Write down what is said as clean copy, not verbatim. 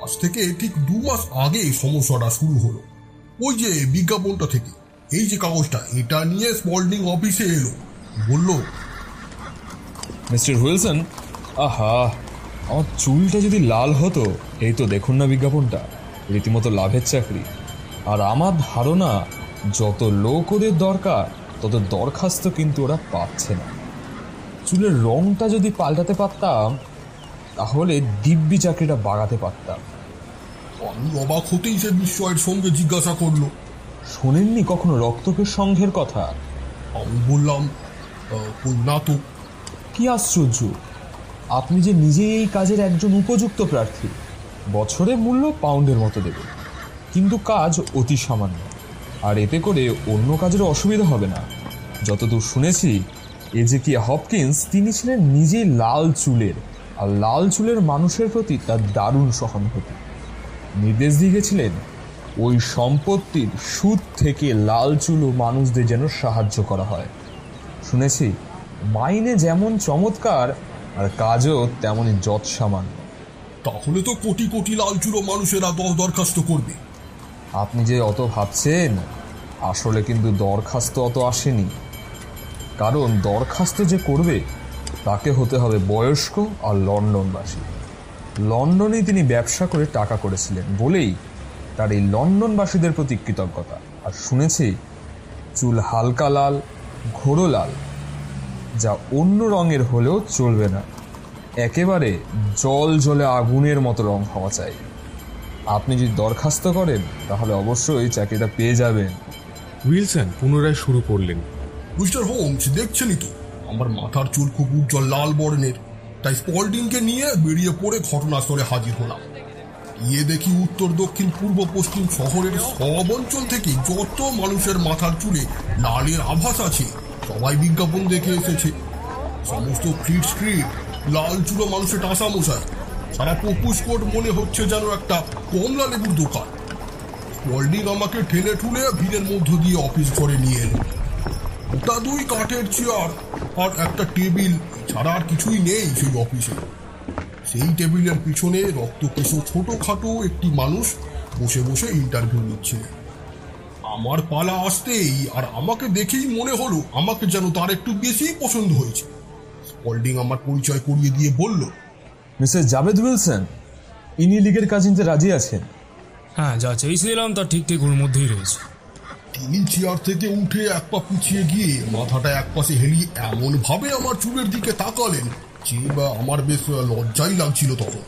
আজ থেকে ঠিক 2 মাস আগে সমস্যাটা শুরু হলো। ওই যে বিজ্ঞাপনটা থেকে এই যে কাগজটা, এটা নিয়ে স্পল্ডিং অফিসে এলো, বলল, মিস্টার হুইলসন, আহা, আমার চুলটা যদি লাল হতো। এই তো দেখুন না বিজ্ঞাপনটা, রীতিমতো লাভের চাকরি। আর আমার ধারণা যত লোক ওদের দরকার তত দরখাস্ত কিন্তু ওরা পাচ্ছে না। চুলের রংটা যদি পাল্টাতে পারতাম তাহলে দিব্যি চাকরিটা বাড়াতে পারতাম। আমি অবাক হতেই সে বিস্ময়ের সঙ্গে জিজ্ঞাসা করলো, শোনেননি কখনো রক্তকের সংঘের কথা? আমি বললাম, কই না তো। কি আশ্চর্য, আপনি যে নিজেই এই কাজের একজন উপযুক্ত প্রার্থী। বছরে মূল্য পাউন্ডের মতো দেবে, কিন্তু কাজ অতি সামান্য। আর এতে করে অন্য কাজের অসুবিধা হবে না। যতদূর শুনেছি, এজেকিয়া হপকিন্স তিনি ছিলেন নিজেই লাল চুলের, আর লাল চুলের মানুষের প্রতি তার দারুণ সহানুভূতি। নির্দেশ দিয়ে গেছিলেন ওই সম্পত্তির সুদ থেকে লাল চুল ও মানুষদের যেন সাহায্য করা হয়। শুনেছি মাইনে যেমন চমৎকার আর কাজও তেমনই যৎসামান্য। তাহলে তো কোটি কোটি লাল চুলো মানুষেরা দরখাস্ত করবে। আপনি যে অত ভাবছেন, আসলে কিন্তু দরখাস্ত অত আসেনি। কারণ দরখাস্ত যে করবে তাকে হতে হবে বয়স্ক আর লন্ডনবাসী। লন্ডনে তিনি ব্যবসা করে টাকা করেছিলেন বলেই তার এই লন্ডনবাসীদের প্রতি কৃতজ্ঞতা। আর শুনেছি চুল হালকা লাল, ঘোড়ো লাল, যা অন্য রঙের হলেও চলবে না, একেবারে জল জলে আগুনের মতো রং হওয়া চাই। আপনি যদি দরখাস্ত করেন তাহলে অবশ্যই চাকরিটা পেয়ে যাবেন। উইলসন পুনরায় শুরু করলেন, মিস্টার হোমস, দেখছেনই তো আমার মাথার চুল খুব উজ্জ্বল লাল বর্ণের। তাই স্পল্ডিংকে নিয়ে বেরিয়ে পড়ে ঘটনাস্থলে হাজির হলাম। গিয়ে দেখি উত্তর দক্ষিণ পূর্ব পশ্চিম শহরের সব অঞ্চল থেকে যত মানুষের মাথার চুলে লালের আভাস আছে সবাই বিজ্ঞাপন দেখে এসেছে। সমস্ত স্ট্রিট লাল চুলো মানুষের টাসা মশাই। সারা পপুসকোট মনে হচ্ছে যেন একটা কমলা লেবুর দোকান। স্পল্ডিং আমাকে ঠেলে ঠুলে ভিড়ের মধ্য দিয়ে অফিস ঘরে নিয়ে এলো। ওটা 2 কাঠের চেয়ার আর একটা টেবিল ছাড়া আর কিছুই নেই সেই অফিসে। সেই টেবিলের পিছনে রক্তকেশো ছোটখাটো একটি মানুষ বসে বসে ইন্টারভিউ নিচ্ছিলেন। আমার পালা আসতেই আর আমাকে দেখেই মনে হলো আমাকে যেন তার একটু বেশি পছন্দ হয়েছে। স্পল্ডিং আমার পরিচয় করিয়ে দিয়ে বলল, মিসেস জাভেদ উইলসন, ইনি লিগের কাজ নিতে রাজি আছেন? হ্যাঁ, যা চেয়েছিলাম তা ঠিক ঠিক ওর মধ্যেই রয়েছে। তিনি চেয়ার থেকে উঠে এক পা পিছিয়ে গিয়ে মাথাটা এক পাশে হেলিয়ে এমন ভাবে আমার চুলের দিকে তাকালেন যে আমার বেশ লজ্জাই লাগছিল তখন।